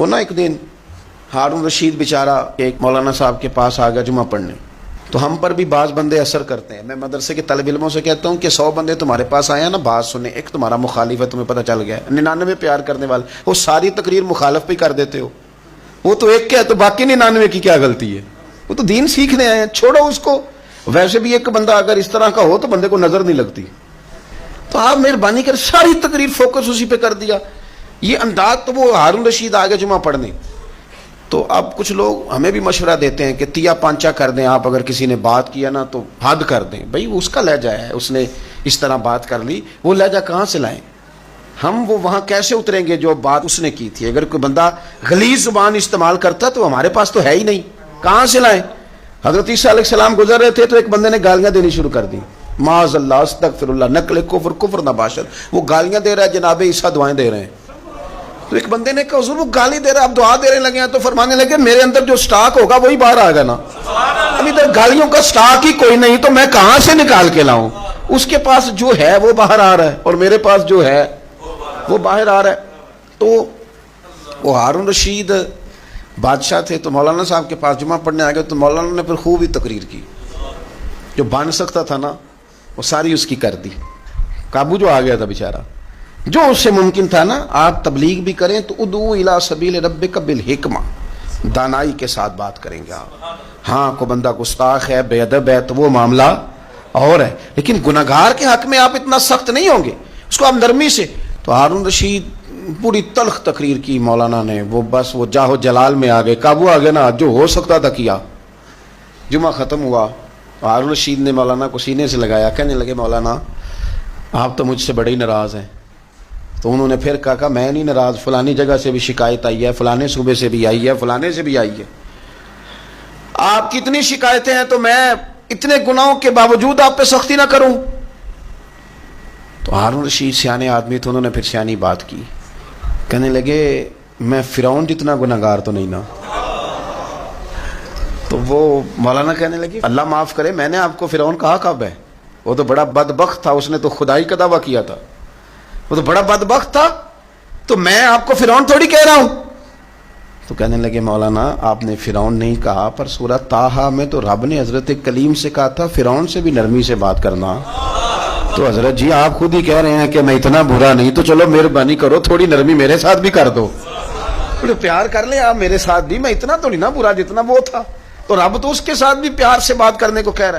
وہ نا ایک دن ہارون رشید بیچارہ ایک مولانا صاحب کے پاس آ گیا جمعہ پڑھنے. تو ہم پر بھی بعض بندے اثر کرتے ہیں. میں مدرسے کے طالب علموں سے کہتا ہوں کہ 100 بندے تمہارے پاس آئے ہیں نا, بات سنیں, ایک تمہارا مخالف ہے, تمہیں پتہ چل گیا ہے, 99 پیار کرنے والے, وہ ساری تقریر مخالف پہ کر دیتے ہو. وہ تو ایک کیا, تو باقی 99 کی کیا غلطی ہے؟ وہ تو دین سیکھنے آئے ہیں, چھوڑو اس کو. ویسے بھی ایک بندہ اگر اس طرح کا ہو تو بندے کو نظر نہیں لگتی. تو آپ مہربانی کر ساری تقریر فوکس اسی پہ کر دیا. یہ انداز تو وہ ہارون رشید آ گیا جمعہ پڑھنے. تو اب کچھ لوگ ہمیں بھی مشورہ دیتے ہیں کہ تیا پانچا کر دیں آپ, اگر کسی نے بات کیا نا تو حد کر دیں. بھائی اس کا لہجہ ہے, اس نے اس طرح بات کر لی, وہ لہجہ کہاں سے لائیں ہم؟ وہ وہاں کیسے اتریں گے جو بات اس نے کی تھی؟ اگر کوئی بندہ غلیظ زبان استعمال کرتا تو ہمارے پاس تو ہے ہی نہیں, کہاں سے لائیں؟ حضرت عیسیٰ علیہ السلام گزر رہے تھے تو ایک بندے نے گالیاں دینی شروع کر دی. معاذ اللہ, استغفر اللہ, نقل کفر, کفر نباشر. وہ گالیاں دے رہا ہے, جناب عیسیٰ دعائیں دے رہے ہیں. تو ایک بندے نے کہا حضور وہ گالی دے رہا ہے, آپ دعا دے رہے لگے ہیں. تو فرمانے لگے میرے اندر جو سٹاک ہوگا وہی باہر آئے گا نا. ابھی تک گالیوں کا سٹاک ہی کوئی نہیں تو میں کہاں سے نکال کے لاؤں؟ اس کے پاس جو ہے وہ باہر آ رہا ہے اور میرے پاس جو ہے وہ باہر آ رہا ہے. تو وہ ہارون رشید بادشاہ تھے, تو مولانا صاحب کے پاس جمعہ پڑھنے آ گئے. تو مولانا نے پھر خوب ہی تقریر کی, جو بن سکتا تھا نا وہ ساری اس کی کر دی. قابو جو آ گیا تھا بیچارہ, جو اس سے ممکن تھا نا. آپ تبلیغ بھی کریں تو ادعو الی سبیل ربک بالحکمہ, دانائی کے ساتھ بات کریں گے آپ. ہاں کو بندہ گستاخ ہے, بے ادب ہے, تو وہ معاملہ اور ہے, لیکن گناہگار کے حق میں آپ اتنا سخت نہیں ہوں گے, اس کو آپ نرمی سے. تو ہارون رشید پوری تلخ تقریر کی مولانا نے. وہ بس وہ جاہو جلال میں آ گئے, قابو آ گیا نا, جو ہو سکتا تھا کیا. جمعہ ختم ہوا, ہارون رشید نے مولانا کو سینے سے لگایا, کہنے لگے مولانا آپ تو مجھ سے بڑے ہی ناراض ہیں. تو انہوں نے پھر کہا میں نہیں ناراض, فلانی جگہ سے بھی شکایت آئی ہے, فلانے صوبے سے بھی آئی ہے, فلانے سے بھی آئی ہے. آپ کتنی شکایتیں ہیں تو میں اتنے گناہوں کے باوجود آپ پہ سختی نہ کروں؟ تو ہارون رشید سیانے آدمی تھے, انہوں نے پھر سیانی بات کی. کہنے لگے میں فرعون جتنا گناہگار تو نہیں نا. تو وہ مولانا کہنے لگے اللہ معاف کرے, میں نے آپ کو فرعون کہا کب ہے؟ وہ تو بڑا بدبخت تھا, اس نے تو خدائی کا دعویٰ کیا تھا, وہ تو بڑا بدبخت تھا, تو میں آپ کو فرعون تھوڑی کہہ رہا ہوں. تو کہنے لگے مولانا آپ نے فرعون نہیں کہا, پر سورہ طٰہٰ میں تو رب نے حضرت کلیم سے کہا تھا فرعون سے بھی نرمی سے بات کرنا. تو حضرت جی آپ خود ہی کہہ رہے ہیں کہ میں اتنا برا نہیں, تو چلو مہربانی کرو تھوڑی نرمی میرے ساتھ بھی کر دو, تھوڑا پیار کر لیں آپ میرے ساتھ بھی. میں اتنا تو نہیں نا برا جتنا وہ تھا. تو رب تو اس کے ساتھ بھی پیار سے بات کرنے کو کہہ رہا ہے.